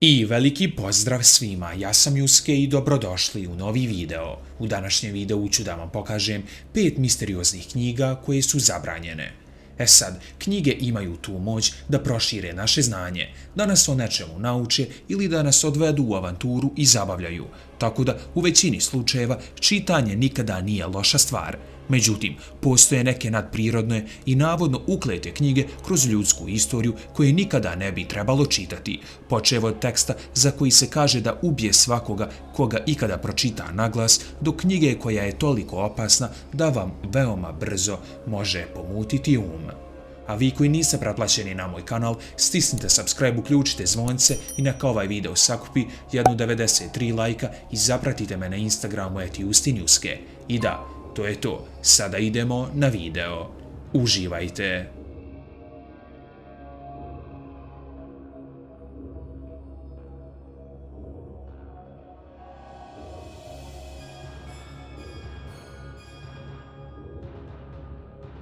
I veliki pozdrav svima, ja sam Juske i dobrodošli u novi video. U današnjem videu ću da vam pokažem 5 misterioznih knjiga koje su zabranjene. Sad, knjige imaju tu moć da prošire naše znanje, da nas o nečemu nauče ili da nas odvedu u avanturu i zabavljaju, tako da u većini slučajeva čitanje nikada nije loša stvar. Međutim, postoje neke nadprirodne i navodno uklete knjige kroz ljudsku istoriju koje nikada ne bi trebalo čitati, počev od teksta za koji se kaže da ubije svakoga koga ikada pročita naglas, do knjige koja je toliko opasna da vam veoma brzo može pomutiti um. A vi koji niste pretplaćeni na moj kanal, stisnite subscribe, uključite zvonce i neka ovaj video sakupi 193 lajka i zapratite me na Instagramu @justinjuske. I da, to je to. Sada idemo na video. Uživajte!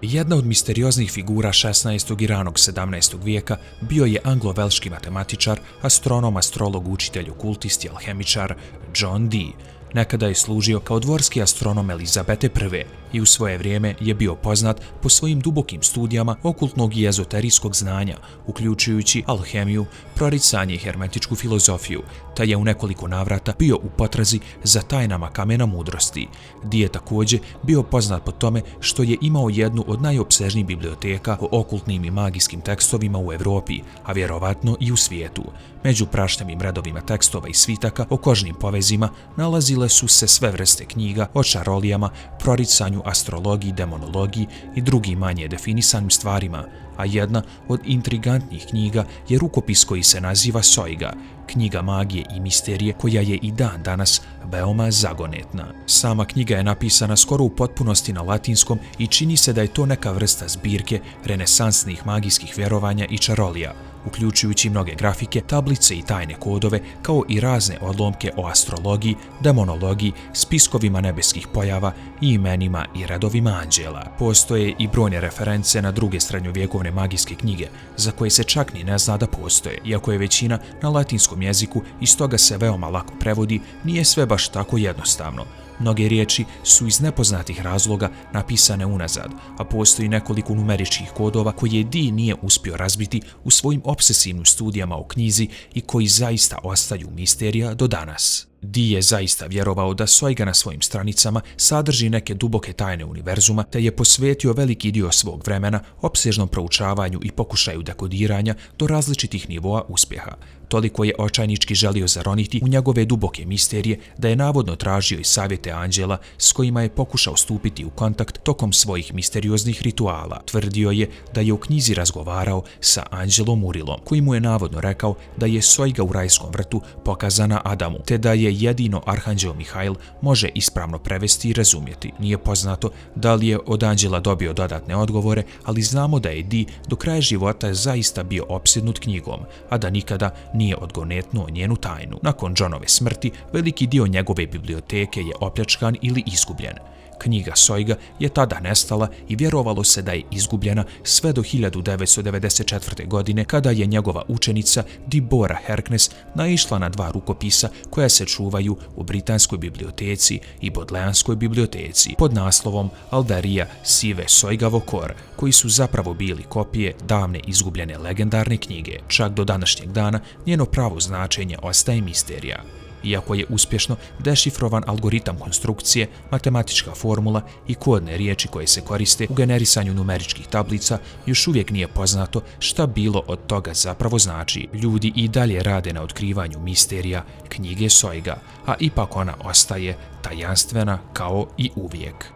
Jedna od misterioznih figura 16. i ranog 17. vijeka bio je anglo-velški matematičar, astronom, astrolog, učitelj, okultist i alhemičar John Dee. Nekada je služio kao dvorski astronom Elizabete I i u svoje vrijeme je bio poznat po svojim dubokim studijama okultnog i ezoterijskog znanja, uključujući alhemiju, proricanje i hermetičku filozofiju, te je u nekoliko navrata bio u potrazi za tajnama kamena mudrosti. Dee je također bio poznat po tome što je imao jednu od najopsežnijih biblioteka o okultnim i magijskim tekstovima u Evropi, a vjerovatno i u svijetu. Među prašnjavim redovima tekstova i svitaka o kožnim povezima nalazile su se sve vrste knjiga o čarolijama, proricanju, astrologiji, demonologiji i drugim manje definisanim stvarima, a jedna od intrigantnijih knjiga je rukopis koji se naziva Soiga, knjiga magije i misterije koja je i dan danas veoma zagonetna. Sama knjiga je napisana skoro u potpunosti na latinskom i čini se da je to neka vrsta zbirke renesansnih magijskih vjerovanja i čarolija, uključujući mnoge grafike, tablice i tajne kodove, kao i razne odlomke o astrologiji, demonologiji, spiskovima nebeskih pojava i imenima i redovima anđela. Postoje i brojne reference na druge srednjovjekovne magijske knjige, za koje se čak ni ne zna da postoje, iako je većina na latinskom jeziku i stoga se veoma lako prevodi, nije sve baš tako jednostavno. Mnoge riječi su iz nepoznatih razloga napisane unazad, a postoji nekoliko numeričkih kodova koje Dee nije uspio razbiti u svojim obsesivnim studijama o knjizi i koji zaista ostaju misterija do danas. Dee je zaista vjerovao da Soiga na svojim stranicama sadrži neke duboke tajne univerzuma, te je posvetio veliki dio svog vremena opsežnom proučavanju i pokušaju dekodiranja do različitih nivoa uspjeha. Toliko je očajnički želio zaroniti u njegove duboke misterije da je navodno tražio i savjete anđela s kojima je pokušao stupiti u kontakt tokom svojih misterioznih rituala. Tvrdio je da je u knjizi razgovarao sa anđelom Urilom, koji mu je navodno rekao da je Soiga u rajskom vrtu pokazana Adamu, te da je jedino arhanđel Mihail može ispravno prevesti i razumjeti. Nije poznato da li je od anđela dobio dodatne odgovore, ali znamo da je Dee do kraja života zaista bio opsjednut knjigom, a da nikada nije odgonetnuo njenu tajnu. Nakon Johnove smrti, veliki dio njegove biblioteke je opljačkan ili izgubljen. Knjiga Soiga je tada nestala i vjerovalo se da je izgubljena sve do 1994. godine, kada je njegova učenica Deborah Harkness naišla na 2 rukopisa koja se čuvaju u Britanskoj biblioteci i Bodleianskoj biblioteci pod naslovom Aldaria Sive Soigavo Kor, koji su zapravo bili kopije davne izgubljene legendarne knjige. Čak do današnjeg dana njeno pravo značenje ostaje misterija. Iako je uspješno dešifrovan algoritam konstrukcije, matematička formula i kodne riječi koje se koriste u generisanju numeričkih tablica, još uvijek nije poznato šta bilo od toga zapravo znači. Ljudi i dalje rade na otkrivanju misterija knjige Soiga, a ipak ona ostaje tajanstvena kao i uvijek.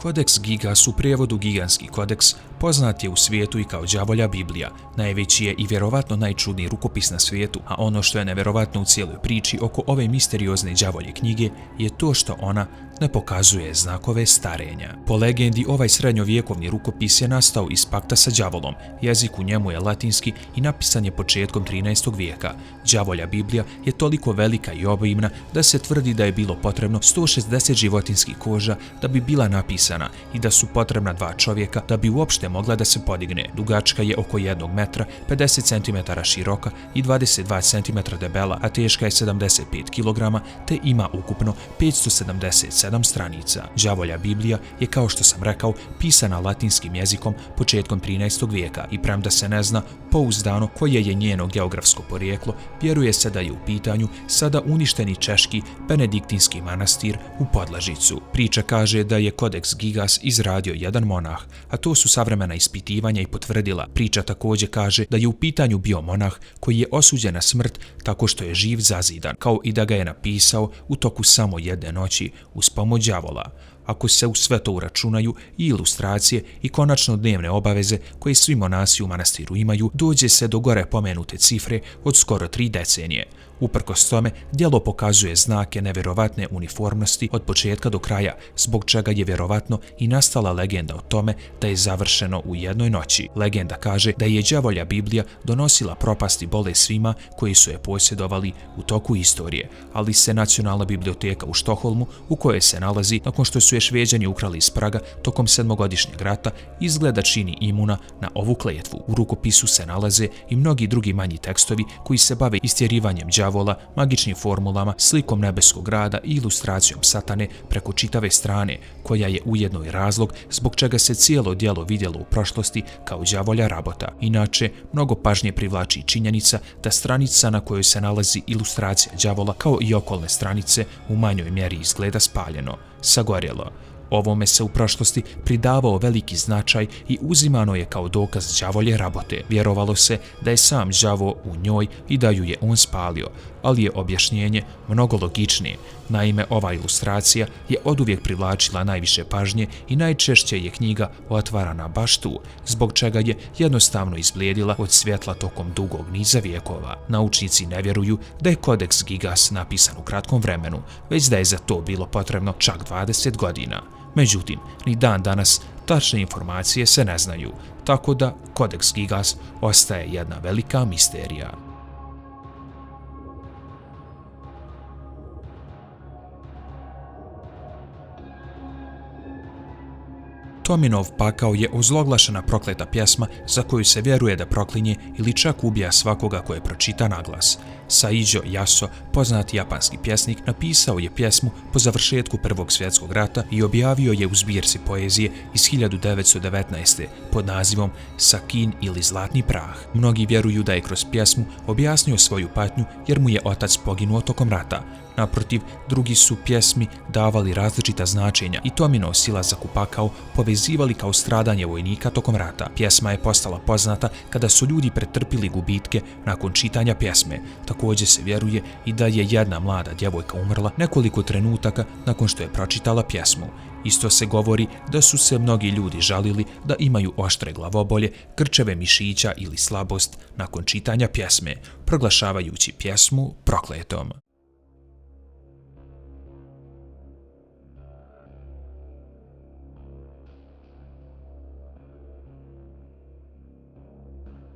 Kodeks Gigas, u prijevodu Gigantski kodeks, poznat je u svijetu i kao đavolja Biblija. Najveći je i vjerovatno najčudniji rukopis na svijetu, a ono što je nevjerovatno u cijeloj priči oko ove misteriozne đavolje knjige je to što ona ne pokazuje znakove starenja. Po legendi, ovaj srednjovjekovni rukopis je nastao iz pakta sa đavolom. Jezik u njemu je latinski i napisan je početkom 13. vijeka. Đavolja Biblija je toliko velika i obimna da se tvrdi da je bilo potrebno 160 životinskih koža da bi bila napisana i da su potrebna 2 čovjeka da bi uopšte mogla da se podigne. Dugačka je oko 1 metra, 50 cm široka i 22 cm debela, a teška je 75 kg, te ima ukupno 577 stranica. Đavolja Biblija je, kao što sam rekao, pisana latinskim jezikom početkom 13. vijeka i premda se ne zna pouzdano koje je njeno geografsko porijeklo, vjeruje se da je u pitanju sada uništeni češki benediktinski manastir u Podlažicu. Priča kaže da je Kodeks Gigas izradio jedan monah, a to su savremena ispitivanja i potvrdila. Priča također kaže da je u pitanju bio monah koji je osuđen na smrt tako što je živ zazidan, kao i da ga je napisao u toku samo jedne noći uz pomoć đavola. Ako se u sve to uračunaju i ilustracije i konačno dnevne obaveze koje svi monasi u manastiru imaju, dođe se do gore pomenute cifre od skoro 3 decenije. Uprkos tome, djelo pokazuje znake nevjerovatne uniformnosti od početka do kraja, zbog čega je vjerovatno i nastala legenda o tome da je završeno u jednoj noći. Legenda kaže da je đavolja Biblija donosila propast i bolest svima koji su je posjedovali u toku istorije, ali se Nacionalna biblioteka u Štokholmu, u kojoj se nalazi nakon što su je Šveđani ukrali iz Praga tokom 7-godišnjeg rata, izgleda čini imuna na ovu kletvu. U rukopisu se nalaze i mnogi drugi manji tekstovi koji se bave istjerivanjem đavola, magičnim formulama, slikom nebeskog rada i ilustracijom satane preko čitave strane, koja je ujedno i razlog zbog čega se cijelo djelo vidjelo u prošlosti kao đavolja rabota. Inače, mnogo pažnje privlači činjenica da stranica na kojoj se nalazi ilustracija đavola, kao i okolne stranice, u manjoj mjeri izgleda spaljeno, sagorjelo. Ovome se u prošlosti pridavao veliki značaj i uzimano je kao dokaz đavolje rabote. Vjerovalo se da je sam đavo u njoj i da ju je on spalio, ali je objašnjenje mnogo logičnije. Naime, ova ilustracija je oduvijek privlačila najviše pažnje i najčešće je knjiga otvarana baš tu, zbog čega je jednostavno izblijedila od svjetla tokom dugog niza vijekova. Naučnici ne vjeruju da je Kodeks Gigas napisan u kratkom vremenu, već da je za to bilo potrebno čak 20 godina. Međutim, ni dan danas tačne informacije se ne znaju, tako da Kodeks Gigas ostaje jedna velika misterija. Tominov pakao je ozloglašena prokleta pjesma za koju se vjeruje da proklinje ili čak ubija svakoga koje pročita naglas. Saiđo Yaso, poznati japanski pjesnik, napisao je pjesmu po završetku Prvog svjetskog rata i objavio je u zbirci poezije iz 1919. pod nazivom Sakin ili Zlatni prah. Mnogi vjeruju da je kroz pjesmu objasnio svoju patnju jer mu je otac poginuo tokom rata. Naprotiv, drugi su pjesmi davali različita značenja i Tominov silazak u pakao povezivali kao stradanje vojnika tokom rata. Pjesma je postala poznata kada su ljudi pretrpili gubitke nakon čitanja pjesme. Također se vjeruje i da je jedna mlada djevojka umrla nekoliko trenutaka nakon što je pročitala pjesmu. Isto se govori da su se mnogi ljudi žalili da imaju oštre glavobolje, grčeve mišića ili slabost nakon čitanja pjesme, proglašavajući pjesmu prokletom.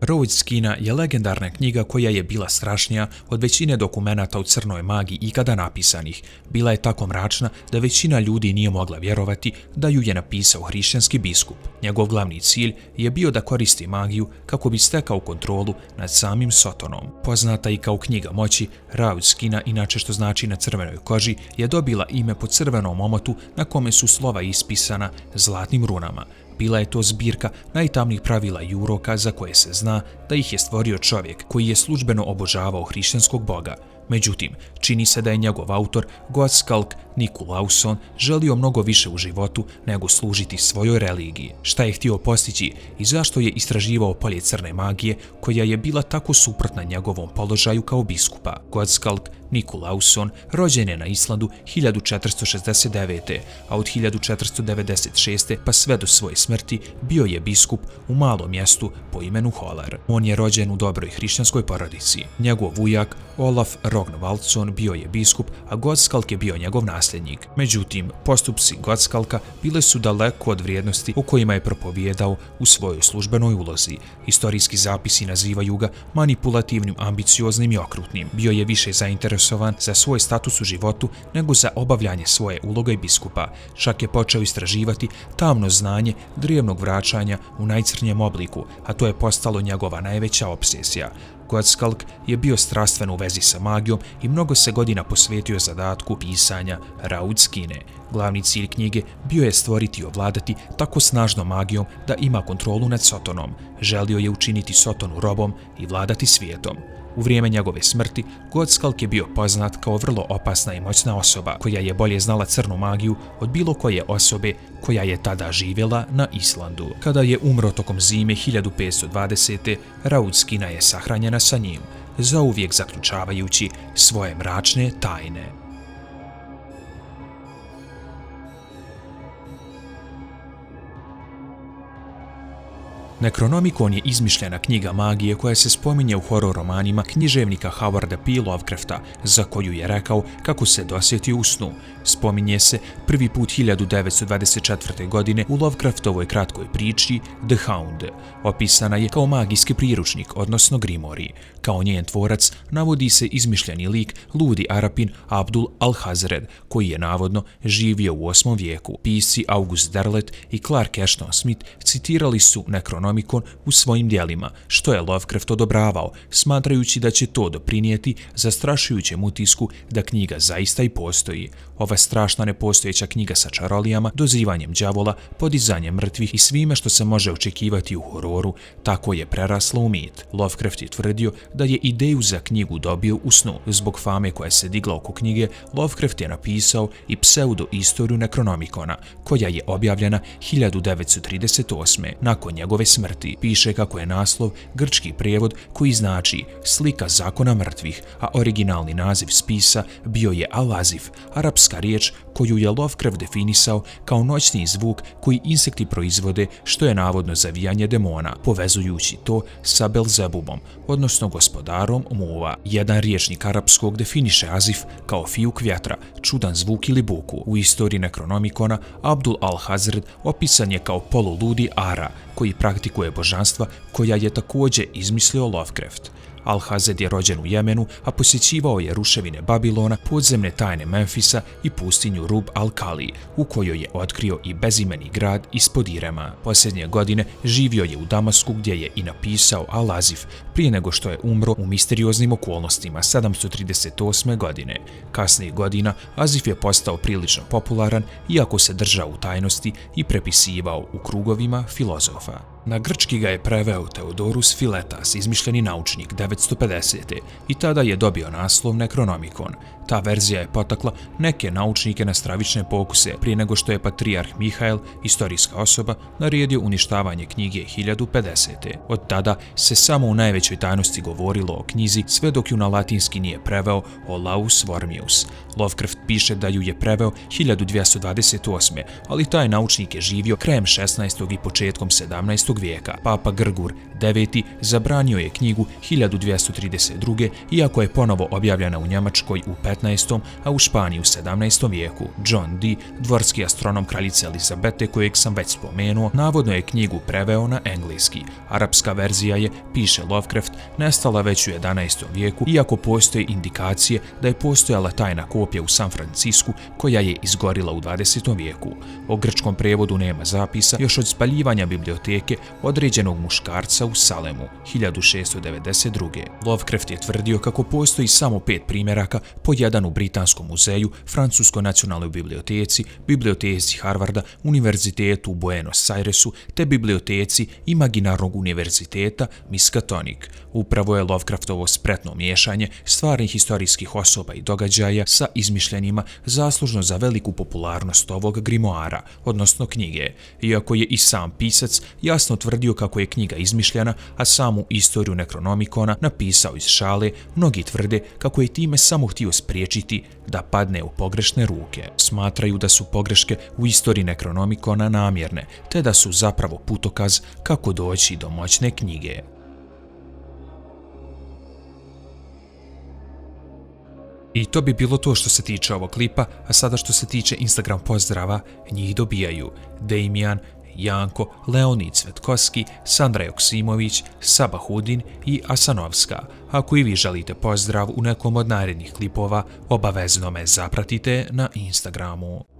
Rođ Skina je legendarna knjiga koja je bila strašnija od većine dokumenata o crnoj magiji ikada napisanih. Bila je tako mračna da većina ljudi nije mogla vjerovati da ju je napisao hrišćanski biskup. Njegov glavni cilj je bio da koristi magiju kako bi stekao kontrolu nad samim Sotonom. Poznata i kao knjiga moći, Rođ Skina, inače što znači na crvenoj koži, je dobila ime po crvenom omotu na kome su slova ispisana zlatnim runama. Bila je to zbirka najtamnijih pravila i uroka za koje se zna da ih je stvorio čovjek koji je službeno obožavao hrišćanskog boga. Međutim, čini se da je njegov autor, Gottskálk Nicolausson, želio mnogo više u životu nego služiti svojoj religiji. Šta je htio postići i zašto je istraživao polje crne magije koja je bila tako suprotna njegovom položaju kao biskupa? Gottskálk Nikulauson rođen je na Islandu 1469. a od 1496. pa sve do svoje smrti bio je biskup u malom mjestu po imenu Holar. On je rođen u dobroj hrišćanskoj porodici. Njegov ujak Olaf Rognvaldsson bio je biskup, a Godskalk je bio njegov nasljednik. Međutim, postupci Godskalka bile su daleko od vrijednosti o kojima je propovijedao u svojoj službenoj ulozi. Historijski zapisi nazivaju ga manipulativnim, ambicioznim i okrutnim. Bio je više zainteresovan za svoj status u životu nego za obavljanje svoje uloge biskupa. Čak je počeo istraživati tamno znanje drevnog vraćanja u najcrnjem obliku, a to je postalo njegova najveća obsesija. Godskalk je bio strastveno u vezi sa magijom i mnogo se godina posvetio zadatku pisanja Raudskine. Glavni cilj knjige bio je stvoriti i ovladati tako snažnom magijom da ima kontrolu nad Sotonom. Želio je učiniti Sotonu robom i vladati svijetom. U vrijeme njegove smrti, Godskalk je bio poznat kao vrlo opasna i moćna osoba koja je bolje znala crnu magiju od bilo koje osobe koja je tada živjela na Islandu. Kada je umro tokom zime 1520. Raudskina je sahranjena sa njim, zauvijek zaključavajući svoje mračne tajne. Necronomicon je izmišljena knjiga magije koja se spominje u horor romanima književnika Howarda P. Lovecrafta, za koju je rekao kako se dosjetio u snu. Spominje se prvi put 1924. godine u Lovecraftovoj kratkoj priči The Hound. Opisana je kao magijski priručnik, odnosno grimorij. Kao njen tvorac navodi se izmišljeni lik ludi Arapin Abdul Alhazred, koji je navodno živio u 8. vijeku. Pisci August Derlet i Clark Ashton Smith citirali su Necronomicon u svojim dijelima, što je Lovecraft odobravao, smatrajući da će to doprinijeti zastrašujućem utisku da knjiga zaista i postoji. Ova strašna nepostojeća knjiga sa čarolijama, dozivanjem đavola, podizanjem mrtvih i svime što se može očekivati u hororu, tako je prerasla u mit. Lovecraft je tvrdio da je ideju za knjigu dobio u snu. Zbog fame koja se digla oko knjige, Lovecraft je napisao i pseudo-istoriju Necronomicona, koja je objavljena 1938. nakon njegove smrti. Piše kako je naslov grčki prijevod koji znači slika zakona mrtvih, a originalni naziv spisa bio je Alazif, arapska riječ koju je Lovecraft definisao kao noćni zvuk koji insekti proizvode, što je navodno zavijanje demona, povezujući to sa Belzebubom, odnosno gospodarom muva. Jedan rječnik arapskog definiše azif kao fijuk vjetra, čudan zvuk ili buku. U istoriji Necronomicona Abdul al-Hazred opisan je kao poluludi ara, koji praktikuje božanstva koja je također izmislio Lovecraft. Al-Hazred je rođen u Jemenu, a posjećivao je ruševine Babilona, podzemne tajne Memfisa i pustinju Rub al-Kali, u kojoj je otkrio i bezimeni grad ispod Irema. Posljednje godine živio je u Damasku, gdje je i napisao Al-Azif, prije nego što je umro u misterioznim okolnostima 738. godine. Kasnijih godina Azif je postao prilično popularan, iako se držao u tajnosti i prepisivao u krugovima filozofa. Na grčki ga je preveo Theodorus Philetas, izmišljeni naučnik 950. i tada je dobio naslov Necronomicon. Ta verzija je potakla neke naučnike na stravične pokuse prije nego što je patrijarh Mihael, historijska osoba, naredio uništavanje knjige 1050. Od tada se samo u najvećoj tajnosti govorilo o knjizi, sve dok ju na latinski nije preveo Olaus Wormius. Lovecraft piše da ju je preveo 1228. ali taj naučnik je živio krajem 16. i početkom 17. vijeka. Papa Grgur IX zabranio je knjigu 1232. iako je ponovo objavljena u Njemačkoj u 15. a u Španiji u 17. vijeku. John Dee, dvorski astronom kraljice Elizabete, kojeg sam već spomenuo, navodno je knjigu preveo na engleski. Arapska verzija je, piše Lovecraft, nestala već u 11. vijeku, iako postoje indikacije da je postojala tajna kopija u San Francisku koja je izgorila u 20. vijeku. O grčkom prevodu nema zapisa još od spaljivanja biblioteke određenog muškarca u Salemu 1692. Lovecraft je tvrdio kako postoji samo 5 primjeraka, po jedan u Britanskom muzeju, Francuskoj nacionalnoj biblioteci, biblioteci Harvarda, Univerzitetu u Buenos Airesu te biblioteci Imaginarnog univerziteta Miskatonic. Upravo je Lovecraftovo spretno miješanje stvarnih historijskih osoba i događaja sa izmišljenima zaslužno za veliku popularnost ovog grimoara, odnosno knjige. Iako je i sam pisac jasno jasno tvrdio kako je knjiga izmišljena, a samu istoriju Necronomicona napisao iz šale, mnogi tvrde kako je time samo htio spriječiti da padne u pogrešne ruke. Smatraju da su pogreške u istoriji Necronomicona namjerne, te da su zapravo putokaz kako doći do moćne knjige. I to bi bilo to što se tiče ovog klipa, a sada što se tiče Instagram pozdrava, njih dobijaju Damijan, Janko, Leonid Cvetkoski, Sandra Joksimović, Sabahudin i Asanovska. Ako i vi želite pozdrav u nekom od narednih klipova, obavezno me zapratite na Instagramu.